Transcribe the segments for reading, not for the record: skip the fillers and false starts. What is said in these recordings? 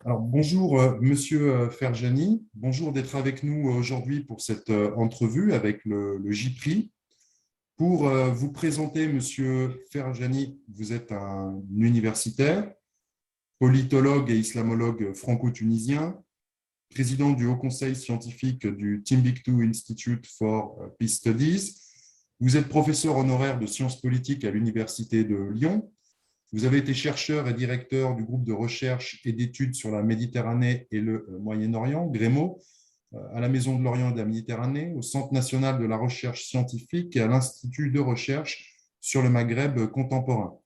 Alors, bonjour, Monsieur Ferjani. Bonjour d'être avec nous aujourd'hui pour cette entrevue avec le JPRI. Pour vous présenter, Monsieur Ferjani, vous êtes un universitaire, politologue et islamologue franco-tunisien, président du Haut Conseil scientifique du Timbuktu Institute for Peace Studies. Vous êtes professeur honoraire de sciences politiques à l'Université de Lyon. Vous avez été chercheur et directeur du groupe de recherche et d'études sur la Méditerranée et le Moyen-Orient, GREMO, à la Maison de l'Orient et de la Méditerranée, au Centre national de la recherche scientifique et à l'Institut de recherche sur le Maghreb contemporain.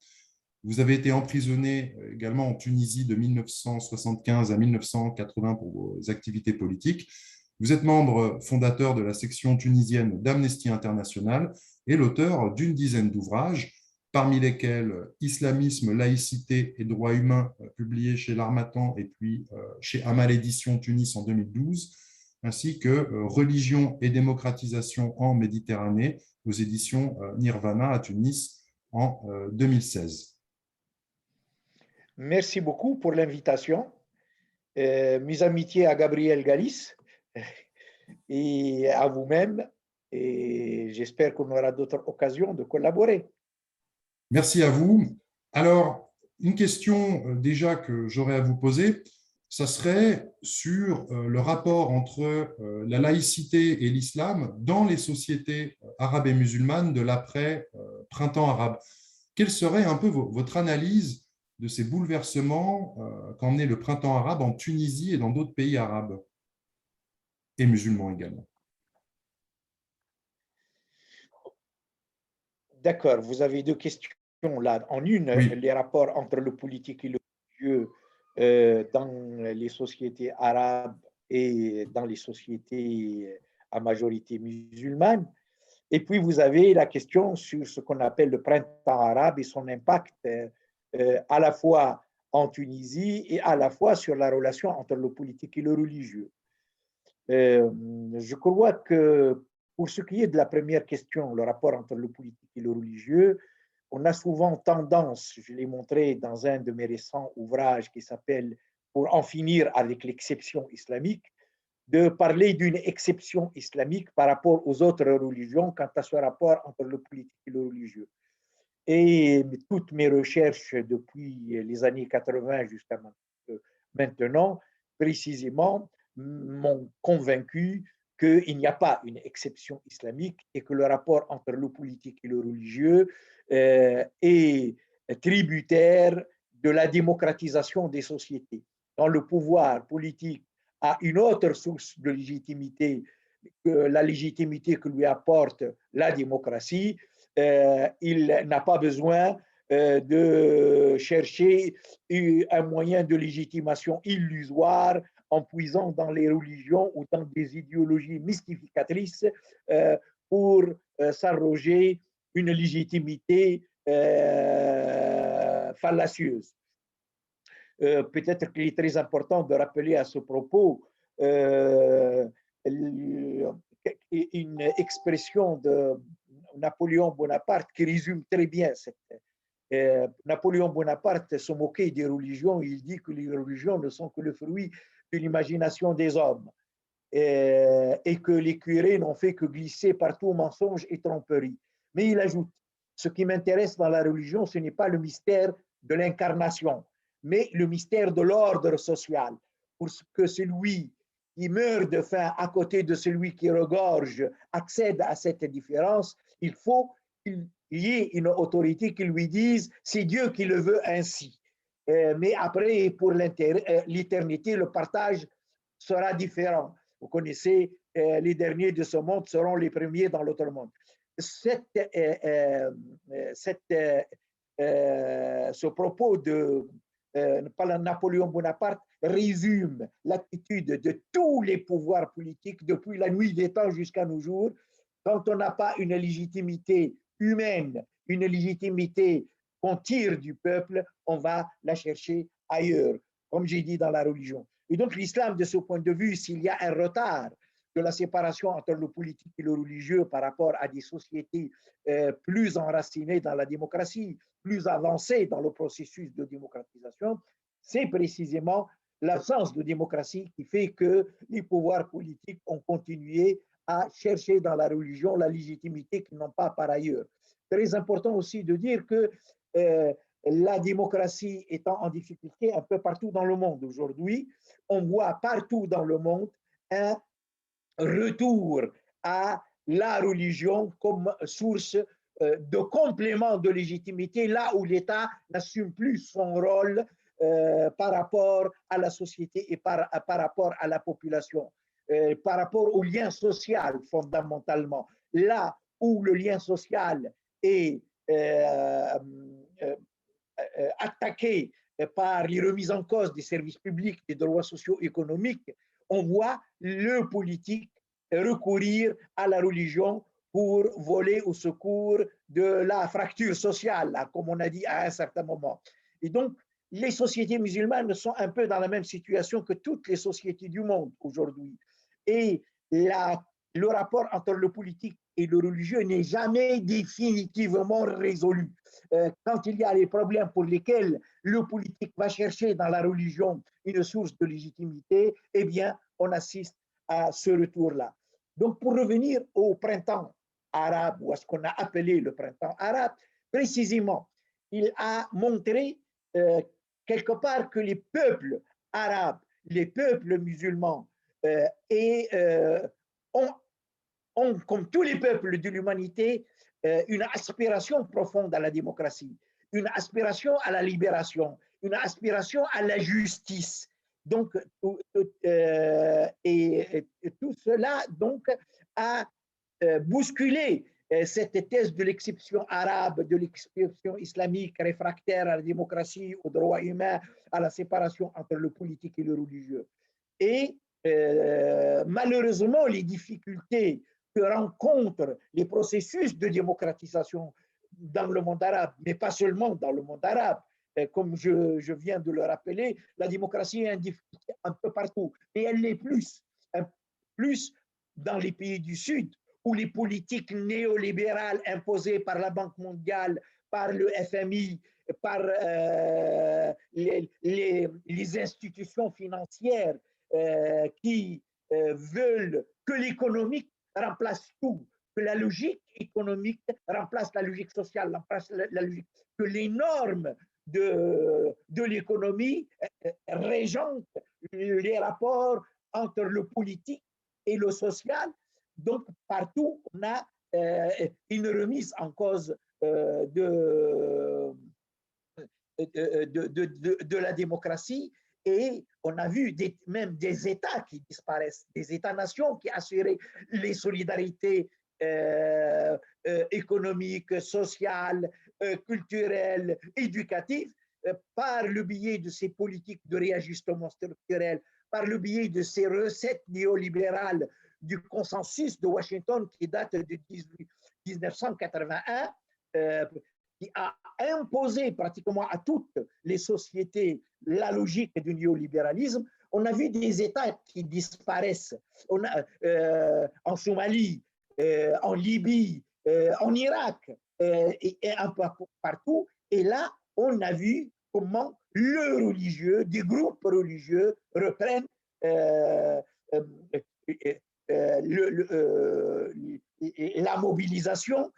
Vous avez été emprisonné également en Tunisie de 1975 à 1980 pour vos activités politiques. Vous êtes membre fondateur de la section tunisienne d'Amnesty International et l'auteur d'une dizaine d'ouvrages, parmi lesquels Islamisme, laïcité et droits humains, publié chez l'Harmattan et puis chez Amal Éditions Tunis en 2012, ainsi que Religion et démocratisation en Méditerranée aux éditions Nirvana à Tunis en 2016. Merci beaucoup pour l'invitation. Mes amitiés à Gabriel Galis et à vous-même. Et j'espère qu'on aura d'autres occasions de collaborer. Merci à vous. Alors, une question déjà que j'aurais à vous poser, ça serait sur le rapport entre la laïcité et l'islam dans les sociétés arabes et musulmanes de l'après-printemps arabe. Quelle serait un peu votre analyse de ces bouleversements qu'a emmené le printemps arabe en Tunisie et dans d'autres pays arabes et musulmans également? D'accord, vous avez deux questions là. En une, Oui. les rapports entre le politique et le religieux dans les sociétés arabes et dans les sociétés à majorité musulmane. Et puis, vous avez la question sur ce qu'on appelle le printemps arabe et son impact à la fois en Tunisie et à la fois sur la relation entre le politique et le religieux. Je crois que pour ce qui est de la première question, le rapport entre le politique et le religieux, on a souvent tendance, je l'ai montré dans un de mes récents ouvrages qui s'appelle Pour en finir avec l'exception islamique, de parler d'une exception islamique par rapport aux autres religions quant à ce rapport entre le politique et le religieux. Et toutes mes recherches depuis les années 80 jusqu'à maintenant, précisément, m'ont convaincu qu'il n'y a pas une exception islamique et que le rapport entre le politique et le religieux est tributaire de la démocratisation des sociétés. Dans le pouvoir politique a une autre source de légitimité que la légitimité que lui apporte la démocratie. Il n'a pas besoin de chercher un moyen de légitimation illusoire en puisant dans les religions ou dans des idéologies mystificatrices pour s'arroger une légitimité fallacieuse. Peut-être qu'il est très important de rappeler à ce propos une expression de Napoléon Bonaparte qui résume très bien cette. Napoléon Bonaparte se moquait des religions. Il dit que les religions ne sont que le fruit de l'imagination des hommes et que les curés n'ont fait que glisser partout mensonge et tromperie. Mais il ajoute, ce qui m'intéresse dans la religion, ce n'est pas le mystère de l'incarnation, mais le mystère de l'ordre social, pour que celui qui meurt de faim à côté de celui qui regorge accède à cette différence, il faut qu'il y ait une autorité qui lui dise c'est Dieu qui le veut ainsi. Mais après, pour l'éternité, le partage sera différent. Vous connaissez, les derniers de ce monde seront les premiers dans l'autre monde. Ce propos de Napoléon Bonaparte résume l'attitude de tous les pouvoirs politiques depuis la nuit des temps jusqu'à nos jours. Quand on n'a pas une légitimité humaine, une légitimité qu'on tire du peuple, on va la chercher ailleurs, comme j'ai dit dans la religion. Et donc l'islam, de ce point de vue, s'il y a un retard de la séparation entre le politique et le religieux par rapport à des sociétés plus enracinées dans la démocratie, plus avancées dans le processus de démocratisation, c'est précisément l'absence de démocratie qui fait que les pouvoirs politiques ont continué à chercher dans la religion la légitimité qu'ils n'ont pas par ailleurs. Très important aussi de dire que la démocratie étant en difficulté un peu partout dans le monde aujourd'hui, on voit partout dans le monde un retour à la religion comme source de complément de légitimité, là où l'État n'assume plus son rôle par rapport à la société et par rapport à la population, par rapport au lien social fondamentalement. Là où le lien social est attaqué par les remises en cause des services publics, des droits sociaux économiques, on voit le politique recourir à la religion pour voler au secours de la fracture sociale, comme on a dit à un certain moment. Et donc, les sociétés musulmanes sont un peu dans la même situation que toutes les sociétés du monde aujourd'hui. Et le rapport entre le politique et le religieux n'est jamais définitivement résolu. Quand il y a les problèmes pour lesquels le politique va chercher dans la religion une source de légitimité, eh bien, on assiste à ce retour-là. Donc, pour revenir au printemps arabe, ou à ce qu'on a appelé le printemps arabe, précisément, il a montré quelque part que les peuples arabes, les peuples musulmans, ont, comme tous les peuples de l'humanité, une aspiration profonde à la démocratie, une aspiration à la libération, une aspiration à la justice. Donc, et tout cela donc a bousculé cette thèse de l'exception arabe, de l'exception islamique réfractaire à la démocratie, aux droits humains, à la séparation entre le politique et le religieux. Et malheureusement, les difficultés que rencontrent les processus de démocratisation dans le monde arabe, mais pas seulement dans le monde arabe, comme je viens de le rappeler, la démocratie est un peu partout, mais elle l'est plus dans les pays du Sud, où les politiques néolibérales imposées par la Banque mondiale, par le FMI, par les institutions financières qui veulent que l'économique remplace tout, que la logique économique remplace la logique sociale, remplace la logique, que les normes de l'économie régentent les rapports entre le politique et le social. Donc, partout, on a une remise en cause de la démocratie, et on a vu même des États qui disparaissent, des États-nations qui assuraient les solidarités économiques, sociales, culturelles, éducatives, par le biais de ces politiques de réajustement structurel, par le biais de ces recettes néolibérales du consensus de Washington qui date de 1981, qui a imposé pratiquement à toutes les sociétés la logique du néolibéralisme. On a vu des États qui disparaissent. On a, en Somalie, en Libye, en Irak, et un peu partout. Et là, on a vu comment le religieux, des groupes religieux reprennent la mobilisation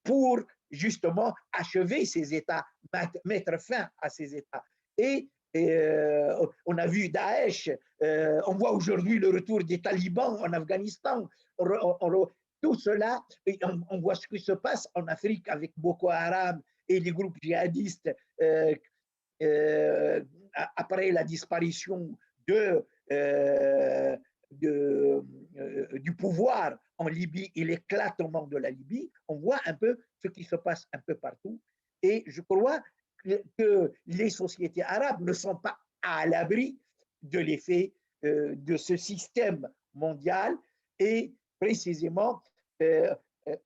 pour justement achever ces États, mettre fin à ces États. Et on a vu Daesh, on voit aujourd'hui le retour des talibans en Afghanistan, tout cela, on voit ce qui se passe en Afrique avec Boko Haram et les groupes djihadistes après la disparition du pouvoir en Libye et l'éclatement de la Libye. On voit un peu ce qui se passe un peu partout. Et je crois que les sociétés arabes ne sont pas à l'abri de l'effet de ce système mondial. Et précisément,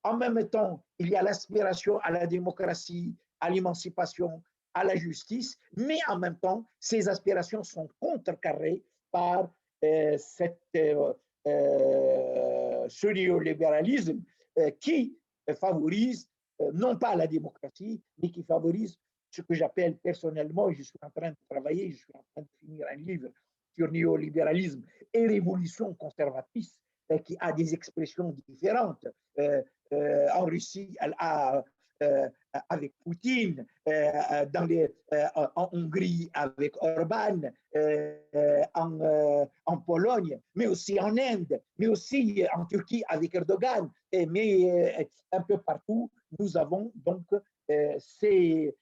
en même temps, il y a l'aspiration à la démocratie, à l'émancipation, à la justice, mais en même temps, ces aspirations sont contrecarrées par ce néolibéralisme qui favorise non pas la démocratie, mais qui favorise ce que j'appelle personnellement, je suis en train de travailler, je suis en train de finir un livre sur néolibéralisme et révolution conservatrice, qui a des expressions différentes. En Russie, elle a avec Poutine, en Hongrie avec Orban, en Pologne, mais aussi en Inde, mais aussi en Turquie avec Erdogan, mais un peu partout, nous avons donc des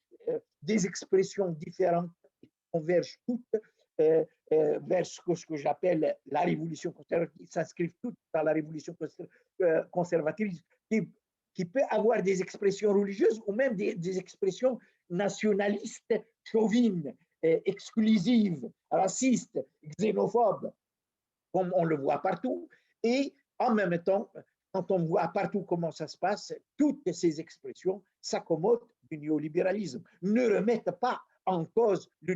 expressions différentes qui convergent toutes vers ce que j'appelle la révolution conservatrice, s'inscrivent toutes dans la révolution conservatrice, qui peut avoir des expressions religieuses ou même des expressions nationalistes, chauvines, exclusives, racistes, xénophobes, comme on le voit partout. Et en même temps, quand on voit partout comment ça se passe, toutes ces expressions s'accommodent du néolibéralisme, ne remettent pas en cause le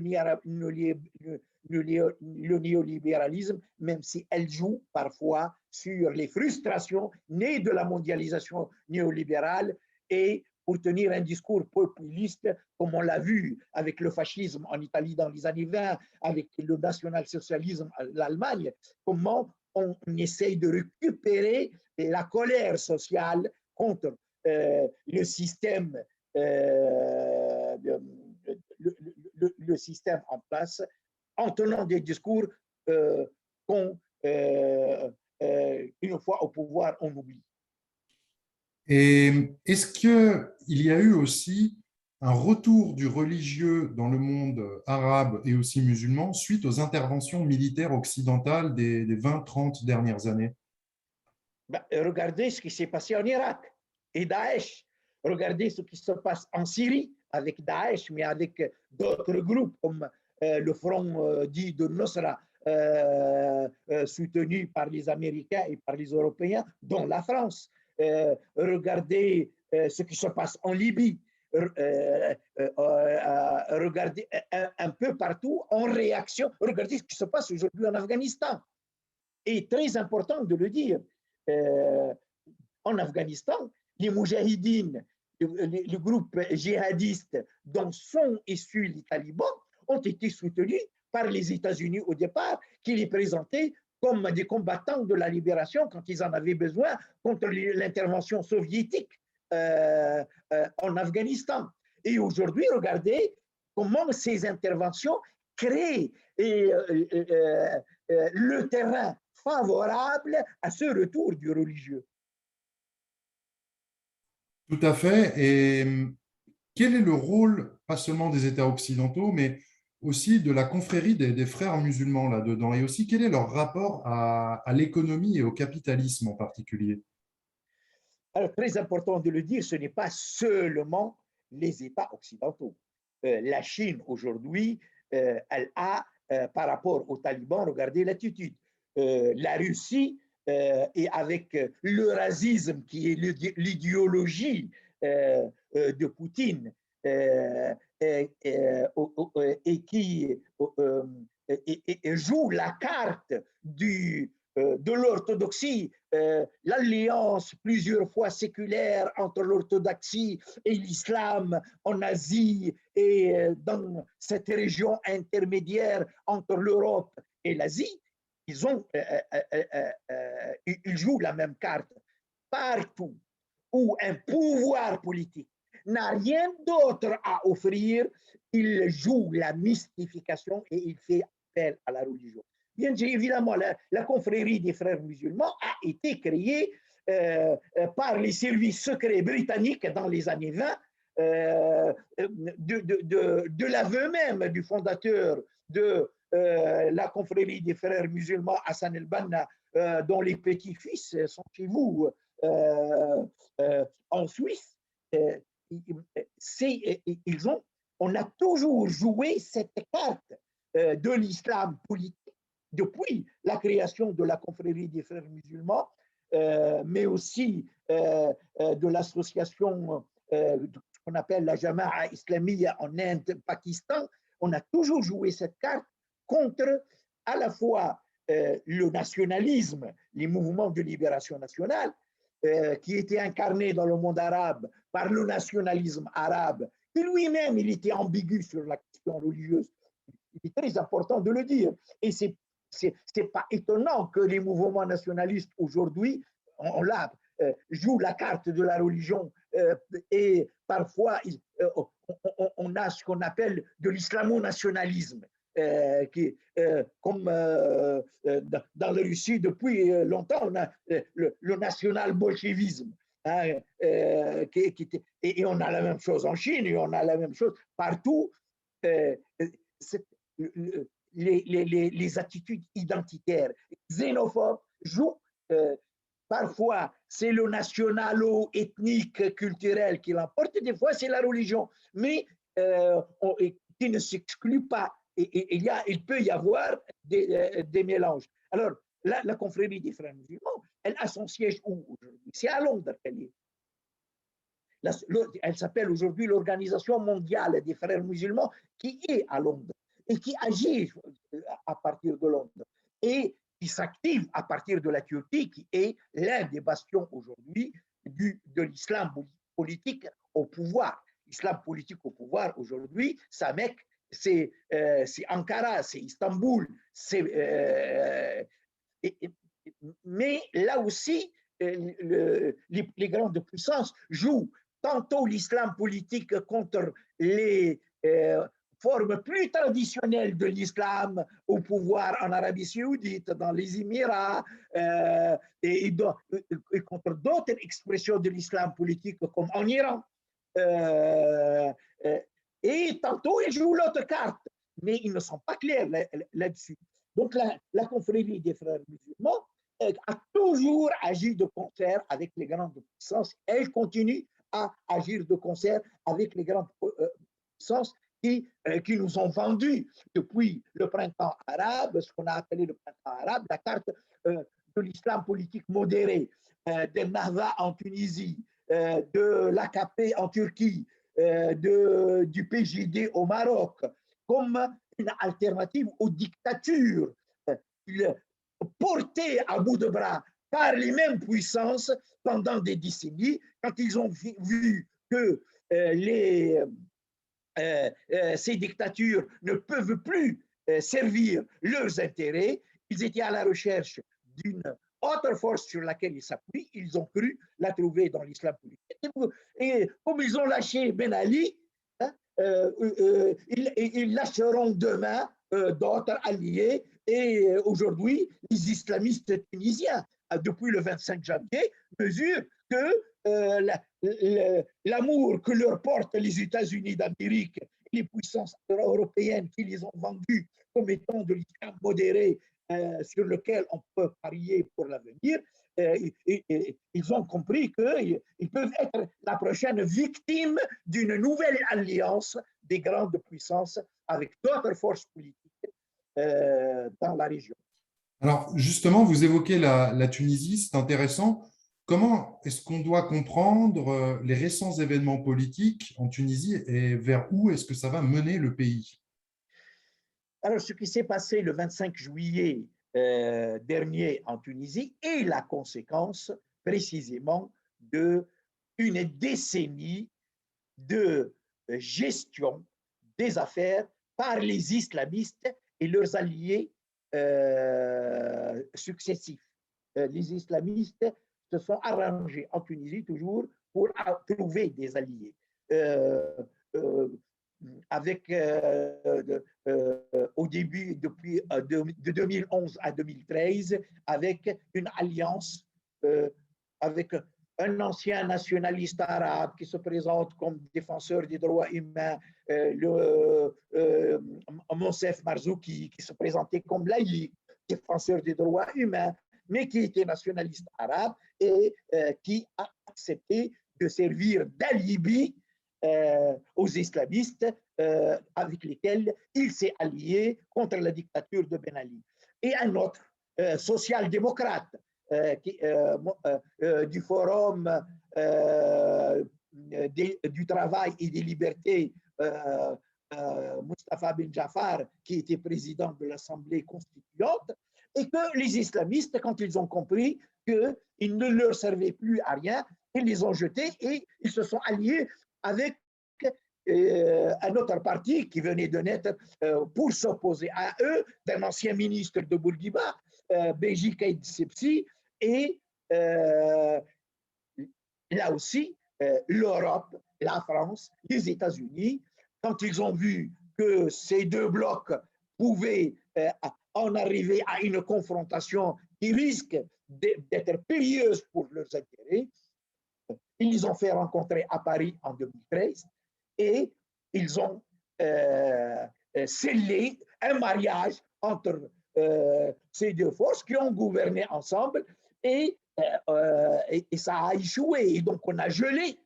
néolibéralisme, même si elles jouent parfois sur les frustrations nées de la mondialisation néolibérale et pour tenir un discours populiste, comme on l'a vu avec le fascisme en Italie dans les années 20, avec le national-socialisme en Allemagne, comment on essaye de récupérer la colère sociale contre le système le système en place en tenant des discours qu'on, une fois au pouvoir, on oublie. Et est-ce qu'il y a eu aussi un retour du religieux dans le monde arabe et aussi musulman suite aux interventions militaires occidentales des 20-30 dernières années? Regardez ce qui s'est passé en Irak et Daesh. Regardez ce qui se passe en Syrie avec Daesh, mais avec d'autres groupes comme le front dit de Nusra, soutenu par les Américains et par les Européens, dont la France. Regardez ce qui se passe en Libye. Regardez un peu partout en réaction. Regardez ce qui se passe aujourd'hui en Afghanistan. Et très important de le dire, en Afghanistan, les Moudjahidines, le groupe djihadiste dont sont issus les talibans, ont été soutenus par les États-Unis au départ, qui les présentaient comme des combattants de la libération quand ils en avaient besoin contre l'intervention soviétique en Afghanistan. Et aujourd'hui, regardez comment ces interventions créent le terrain favorable à ce retour du religieux. Tout à fait. Et quel est le rôle, pas seulement des États occidentaux, mais aussi de la confrérie des frères musulmans là-dedans? Et aussi, quel est leur rapport à l'économie et au capitalisme en particulier? Alors, très important de le dire, ce n'est pas seulement les États occidentaux. La Chine, aujourd'hui, elle a, par rapport aux talibans, regardez l'attitude. La Russie, et avec l'eurasisme qui est l'idéologie de Poutine, et qui joue la carte de l'orthodoxie, l'alliance plusieurs fois séculaire entre l'orthodoxie et l'islam en Asie et dans cette région intermédiaire entre l'Europe et l'Asie, ils jouent la même carte. Partout où un pouvoir politique n'a rien d'autre à offrir, il joue la mystification et il fait appel à la religion. Bien évidemment, la confrérie des frères musulmans a été créée par les services secrets britanniques dans les années 20, de l'aveu même du fondateur de la confrérie des frères musulmans, Hassan el-Banna, dont les petits-fils sont chez vous en Suisse. On a toujours joué cette carte de l'islam politique depuis la création de la confrérie des frères musulmans, mais aussi de l'association qu'on appelle la Jama'a Islamiyya en Inde, Pakistan. On a toujours joué cette carte contre à la fois le nationalisme, les mouvements de libération nationale, qui étaient incarnés dans le monde arabe par le nationalisme arabe, qui lui-même il était ambigu sur la question religieuse. Il est très important de le dire. Et c'est c'est pas étonnant que les mouvements nationalistes aujourd'hui, jouent la carte de la religion et parfois on a ce qu'on appelle de l'islamo-nationalisme. Comme dans la Russie, depuis longtemps, on a le national-bolchevisme. Hein, et on a la même chose en Chine, et on a la même chose partout. Les attitudes identitaires, xénophobes jouent. Parfois, c'est le nationalo-ethnique, culturel qui l'emporte, des fois, c'est la religion, mais qui ne s'exclut pas. Et il peut y avoir des mélanges. Alors, la confrérie des frères musulmans, elle a son siège où aujourd'hui? C'est à Londres qu'elle est. Elle s'appelle aujourd'hui l'Organisation mondiale des frères musulmans, qui est à Londres et qui agit à partir de Londres et qui s'active à partir de la Turquie, qui est l'un des bastions aujourd'hui de l'islam politique au pouvoir. L'islam politique au pouvoir aujourd'hui, sa Mecque, c'est Ankara, c'est Istanbul, mais là aussi, les grandes puissances jouent tantôt l'islam politique contre les formes plus traditionnelles de l'islam au pouvoir en Arabie Saoudite, dans les Émirats, et contre d'autres expressions de l'islam politique comme en Iran. Et tantôt, ils jouent l'autre carte, mais ils ne sont pas clairs là-dessus. Donc, la confrérie des frères musulmans a toujours agi de concert avec les grandes puissances. Elle continue à agir de concert avec les grandes puissances qui nous ont vendu depuis le printemps arabe, ce qu'on a appelé le printemps arabe, la carte de l'islam politique modéré, de Nahda en Tunisie, de l'AKP en Turquie, du PJD au Maroc, comme une alternative aux dictatures portées à bout de bras par les mêmes puissances pendant des décennies, quand ils ont vu que ces dictatures ne peuvent plus servir leurs intérêts, ils étaient à la recherche d'une autre force sur laquelle ils s'appuient. Ils ont cru la trouver dans l'islam politique. Et comme ils ont lâché Ben Ali, hein, ils lâcheront demain d'autres alliés. Et aujourd'hui, les islamistes tunisiens, depuis le 25 janvier, mesurent que l'amour que leur portent les États-Unis d'Amérique et les puissances européennes qui les ont vendus comme étant de l'islam modéré sur lequel on peut parier pour l'avenir, ils ont compris qu'ils peuvent être la prochaine victime d'une nouvelle alliance des grandes puissances avec d'autres forces politiques dans la région. Alors, justement, vous évoquez la Tunisie, c'est intéressant. Comment est-ce qu'on doit comprendre les récents événements politiques en Tunisie et vers où est-ce que ça va mener le pays? Alors, ce qui s'est passé le 25 juillet dernier en Tunisie est la conséquence précisément d'une décennie de gestion des affaires par les islamistes et leurs alliés successifs. Les islamistes se sont arrangés en Tunisie toujours pour trouver des alliés. Au début, depuis de 2011 à 2013, avec une alliance avec un ancien nationaliste arabe qui se présente comme défenseur des droits humains, Monsef Marzouki, qui se présentait comme laïque, défenseur des droits humains, mais qui était nationaliste arabe et qui a accepté de servir d'alibi aux islamistes avec lesquels il s'est allié contre la dictature de Ben Ali. Et un autre, social-démocrate, du Forum du travail et des libertés, Mustafa Ben Jafar, qui était président de l'Assemblée constituante, et que les islamistes, quand ils ont compris qu'ils ne leur servaient plus à rien, ils les ont jetés et ils se sont alliés avec un autre parti qui venait de naître pour s'opposer à eux, d'un ancien ministre de Bourguiba, Béji Caïd Sepsi, et là aussi, l'Europe, la France, les États-Unis, quand ils ont vu que ces deux blocs pouvaient en arriver à une confrontation qui risque d'être périlleuse pour leurs intérêts, ils les ont fait rencontrer à Paris en 2013 et ils ont scellé un mariage entre ces deux forces qui ont gouverné ensemble et ça a échoué. Et donc, on a gelé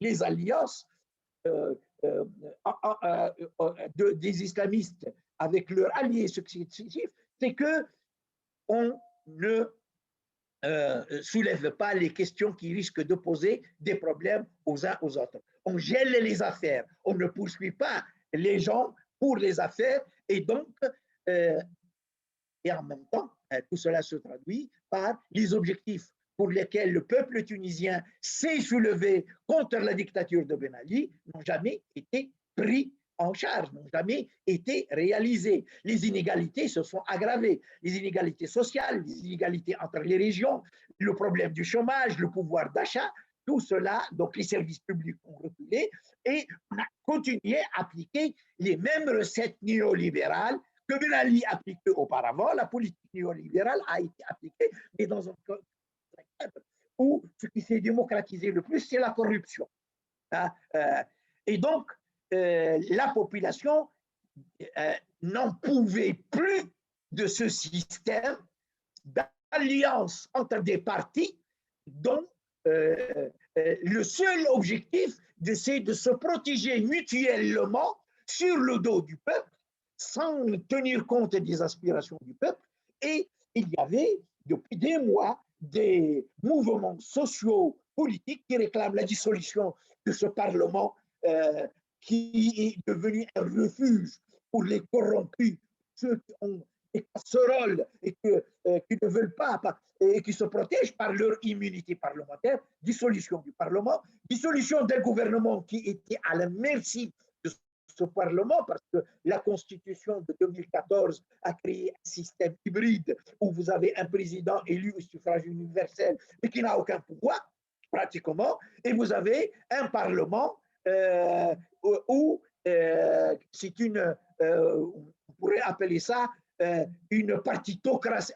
les alliances des islamistes avec leurs alliés successifs. C'est qu'on ne soulève pas les questions qui risquent de poser des problèmes aux uns aux autres. On gèle les affaires, on ne poursuit pas les gens pour les affaires et donc, et en même temps, tout cela se traduit par les objectifs pour lesquels le peuple tunisien s'est soulevé contre la dictature de Ben Ali n'ont jamais été pris en charge, n'ont jamais été réalisés. Les inégalités se sont aggravées, les inégalités sociales, les inégalités entre les régions, le problème du chômage, le pouvoir d'achat, tout cela, donc les services publics ont reculé et on a continué à appliquer les mêmes recettes néolibérales que Ben Ali appliquait auparavant. La politique néolibérale a été appliquée, mais dans un cadre où ce qui s'est démocratisé le plus, c'est la corruption. Et donc, la population n'en pouvait plus de ce système d'alliance entre des partis dont le seul objectif, c'est de se protéger mutuellement sur le dos du peuple, sans tenir compte des aspirations du peuple. Et il y avait, depuis des mois, des mouvements sociaux, politiques qui réclament la dissolution de ce Parlement qui est devenu un refuge pour les corrompus, ceux qui ont des casseroles et qui ne veulent pas et qui se protègent par leur immunité parlementaire, dissolution du Parlement, dissolution d'un gouvernement qui était à la merci de ce Parlement, parce que la Constitution de 2014 a créé un système hybride où vous avez un président élu au suffrage universel, mais qui n'a aucun pouvoir, pratiquement, et vous avez un Parlement où c'est une, on pourrait appeler ça une partitocratie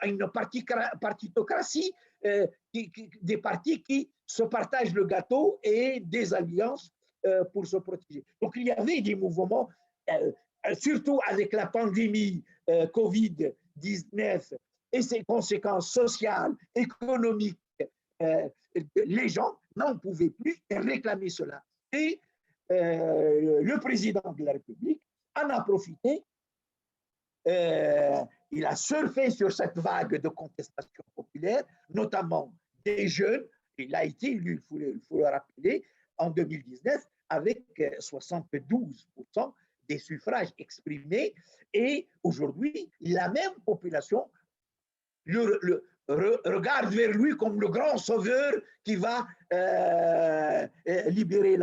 des partis qui se partagent le gâteau et des alliances pour se protéger. Donc il y avait des mouvements, surtout avec la pandémie Covid-19 et ses conséquences sociales, économiques, les gens n'en pouvaient plus réclamer cela. Et le président de la République en a profité. Il a surfé sur cette vague de contestation populaire, notamment des jeunes. Il a été élu, il faut le rappeler, en 2019 avec 72% des suffrages exprimés. Et aujourd'hui, la même population regarde vers lui comme le grand sauveur qui va libérer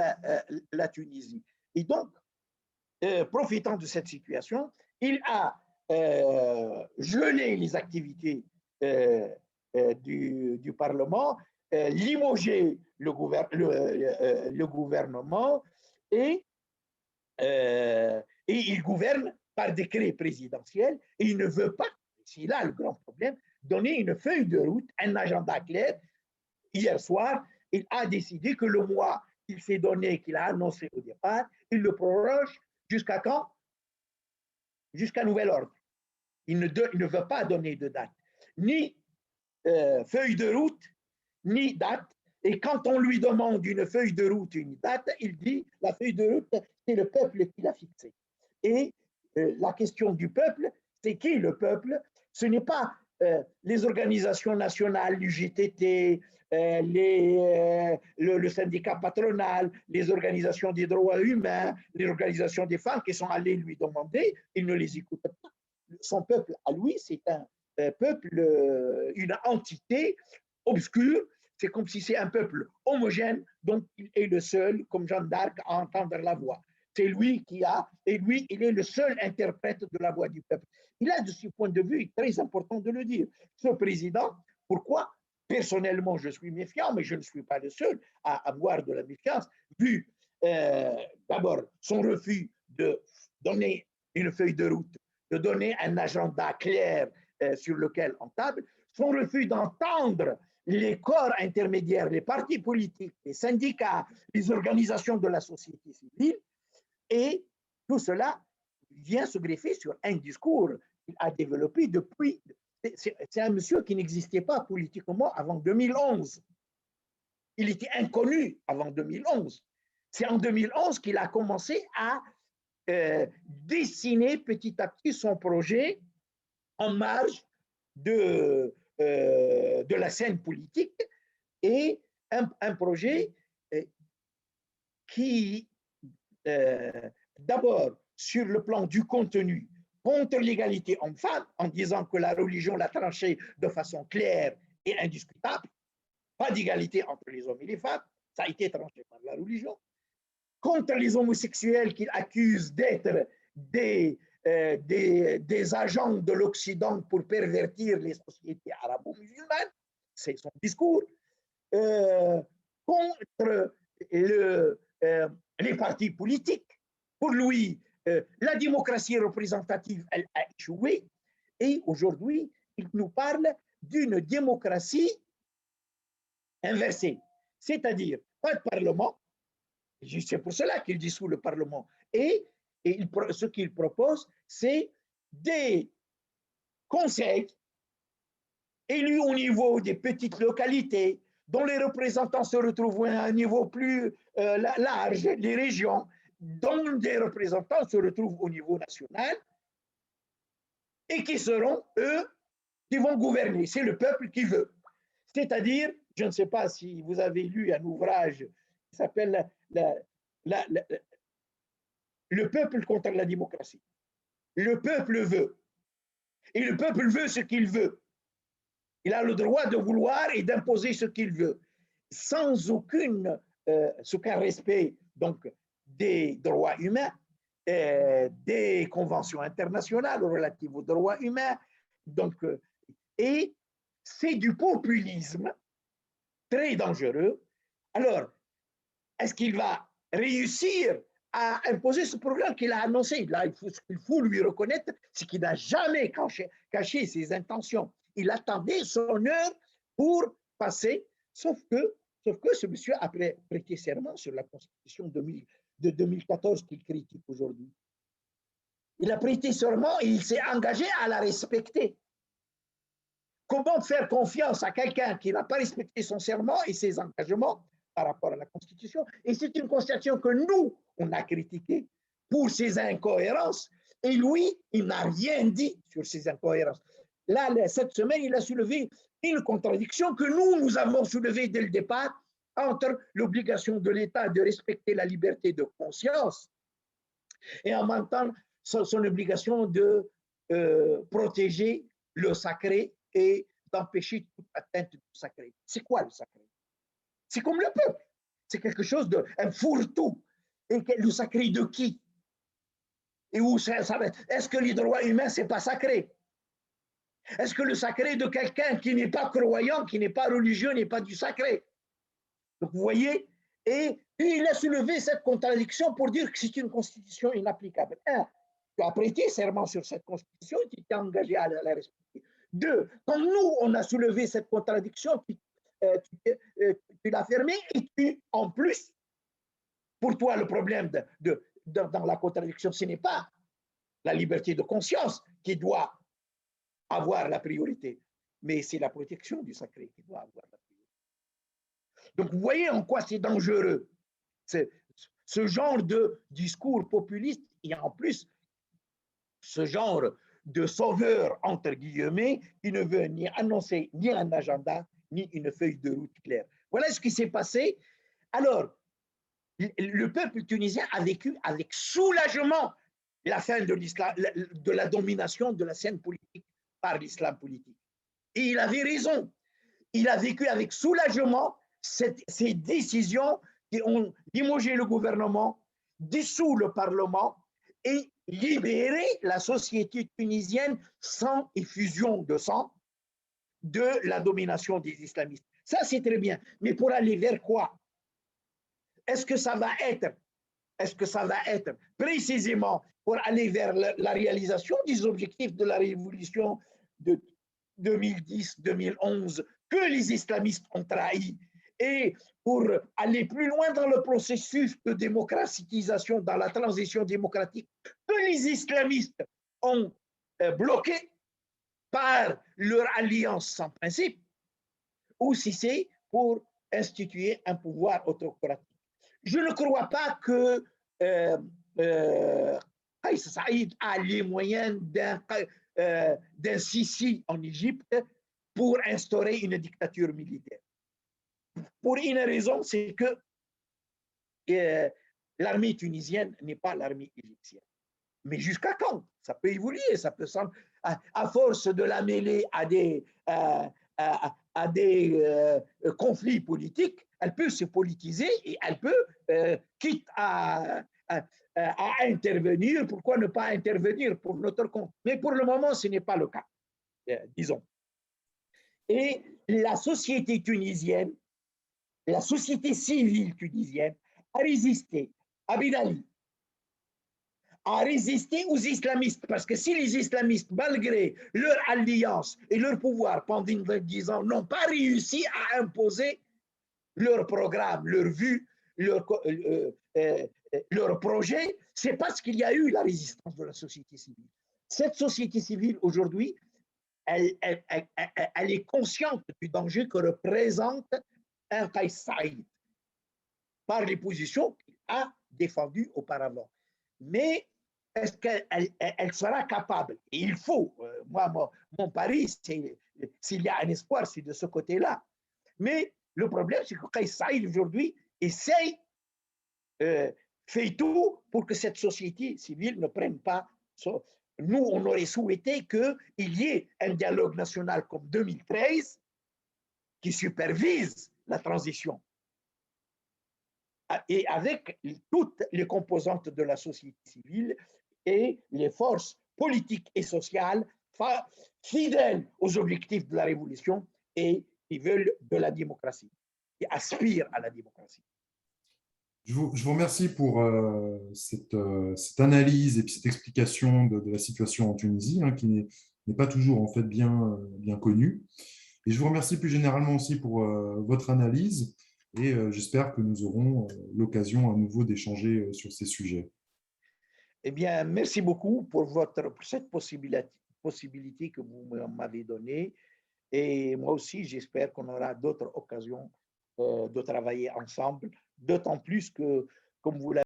la Tunisie. Et donc, profitant de cette situation, il a gelé les activités du Parlement, limogé le gouvernement et il gouverne par décret présidentiel et il ne veut pas, c'est là le grand problème, donner une feuille de route, un agenda clair. Hier soir, il a décidé que le mois qu'il s'est donné, qu'il a annoncé au départ, il le prolonge jusqu'à quand? Jusqu'à nouvel ordre. Il ne veut pas donner de date, ni feuille de route, ni date. Et quand on lui demande une feuille de route, une date, il dit la feuille de route, c'est le peuple qui l'a fixée. Et la question du peuple, c'est qui le peuple? Ce n'est pas les organisations nationales, l'UGTT, le syndicat patronal, les organisations des droits humains, les organisations des femmes qui sont allées lui demander, il ne les écoute pas. Son peuple, à lui, c'est un peuple, une entité obscure. C'est comme si c'est un peuple homogène, donc il est le seul, comme Jeanne d'Arc, à entendre la voix. C'est lui qui a, et lui, il est le seul interprète de la voix du peuple. Il a, de ce point de vue, très important de le dire. Ce président, pourquoi? Personnellement, je suis méfiant, mais je ne suis pas le seul à avoir de la méfiance, vu d'abord son refus de donner une feuille de route, de donner un agenda clair sur lequel on table, son refus d'entendre les corps intermédiaires, les partis politiques, les syndicats, les organisations de la société civile, et tout cela vient se greffer sur un discours qu'il a développé depuis. C'est un monsieur qui n'existait pas politiquement avant 2011. Il était inconnu avant 2011. C'est en 2011 qu'il a commencé à dessiner petit à petit son projet en marge de la scène politique, et un projet qui, d'abord, sur le plan du contenu, contre l'égalité homme-femme, en disant que la religion l'a tranché de façon claire et indiscutable, pas d'égalité entre les hommes et les femmes, ça a été tranché par la religion, contre les homosexuels qu'il accuse d'être des agents de l'Occident pour pervertir les sociétés arabo-musulmanes, c'est son discours, contre les partis politiques. Pour lui, la démocratie représentative, elle a échoué, et aujourd'hui, il nous parle d'une démocratie inversée, c'est-à-dire pas de parlement. C'est pour cela qu'il dissout le parlement, et ce qu'il propose, c'est des conseils élus au niveau des petites localités, dont les représentants se retrouvent à un niveau plus large, les régions, dont des représentants se retrouvent au niveau national, et qui seront, eux, qui vont gouverner. C'est le peuple qui veut. C'est-à-dire, je ne sais pas si vous avez lu un ouvrage qui s'appelle Le peuple contre la démocratie. Le peuple veut. Et le peuple veut ce qu'il veut. Il a le droit de vouloir et d'imposer ce qu'il veut, sans aucun respect donc, des droits humains, des conventions internationales relatives aux droits humains. Donc, et c'est du populisme très dangereux. Alors, est-ce qu'il va réussir à imposer ce programme qu'il a annoncé? Là, il faut lui reconnaître, c'est qu'il n'a jamais caché ses intentions. Il attendait son heure pour passer, sauf que ce monsieur a prêté serment sur la Constitution de 2014 qu'il critique aujourd'hui. Il a prêté serment et il s'est engagé à la respecter. Comment faire confiance à quelqu'un qui n'a pas respecté son serment et ses engagements par rapport à la Constitution? Et c'est une Constitution que nous, on a critiquée pour ses incohérences, et lui, il n'a rien dit sur ces incohérences. Là, cette semaine, il a soulevé une contradiction que nous avons soulevée dès le départ entre l'obligation de l'État de respecter la liberté de conscience et en même temps son obligation de protéger le sacré et d'empêcher toute atteinte du sacré. C'est quoi le sacré? C'est comme le peuple. C'est quelque chose un fourre-tout. Et le sacré de qui? Et où ça va? Est-ce que les droits humains, c'est pas sacré? Est-ce que le sacré de quelqu'un qui n'est pas croyant, qui n'est pas religieux, n'est pas du sacré? Donc vous voyez, et il a soulevé cette contradiction pour dire que c'est une constitution inapplicable. Un, tu as prêté serment sur cette constitution, tu t'es engagé à la respecter. Deux, quand nous, on a soulevé cette contradiction, tu l'as fermée, et en plus, pour toi, le problème dans la contradiction, ce n'est pas la liberté de conscience qui doit avoir la priorité, mais c'est la protection du sacré qui doit avoir la priorité. Donc, vous voyez en quoi c'est dangereux, ce genre de discours populiste, et en plus, ce genre de sauveur, entre guillemets, qui ne veut ni annoncer ni un agenda, ni une feuille de route claire. Voilà ce qui s'est passé. Alors, le peuple tunisien a vécu avec soulagement la fin de la domination de la scène politique par l'islam politique. Et il avait raison. Il a vécu avec soulagement ces décisions qui ont limogé le gouvernement, dissout le Parlement et libérer la société tunisienne sans effusion de sang de la domination des islamistes. Ça, c'est très bien. Mais pour aller vers quoi? Est-ce que ça va être précisément pour aller vers la réalisation des objectifs de la révolution de 2010-2011 que les islamistes ont trahi et pour aller plus loin dans le processus de démocratisation, dans la transition démocratique que les islamistes ont bloqué par leur alliance sans principe, ou si c'est pour instituer un pouvoir autocratique. Je ne crois pas que Kais Saïd a les moyens d'un Sisi en Égypte pour instaurer une dictature militaire. Pour une raison, c'est que l'armée tunisienne n'est pas l'armée égyptienne. Mais jusqu'à quand? Ça peut évoluer, ça peut sembler, à force de la mêler à des conflits politiques, elle peut se politiser et elle peut, quitte à intervenir, pourquoi ne pas intervenir pour notre compte? Mais pour le moment, ce n'est pas le cas, disons. Et la société tunisienne, la société civile tunisienne a résisté à Ben Ali, a résisté aux islamistes, parce que si les islamistes, malgré leur alliance et leur pouvoir pendant 10 ans, n'ont pas réussi à imposer leur programme, leur vue, leur projet, c'est parce qu'il y a eu la résistance de la société civile. Cette société civile, aujourd'hui, elle est consciente du danger que représente un Kais Saïd par les positions qu'il a défendues auparavant. Mais est-ce qu'elle sera capable? Et il faut, mon pari, s'il y a un espoir, c'est de ce côté-là. Mais le problème, c'est que Kais Saïd, aujourd'hui, essaye, fait tout pour que cette société civile ne prenne pas. Nous, on aurait souhaité qu'il y ait un dialogue national comme 2013 qui supervise la transition et avec toutes les composantes de la société civile et les forces politiques et sociales fidèles aux objectifs de la révolution et qui veulent de la démocratie, qui aspirent à la démocratie. Je vous remercie pour cette analyse et puis cette explication de la situation en Tunisie, hein, qui n'est pas toujours en fait bien connue. Et je vous remercie plus généralement aussi pour votre analyse et j'espère que nous aurons l'occasion à nouveau d'échanger sur ces sujets. Eh bien, merci beaucoup pour cette possibilité que vous m'avez donnée. Et moi aussi, j'espère qu'on aura d'autres occasions de travailler ensemble, d'autant plus que, comme vous l'avez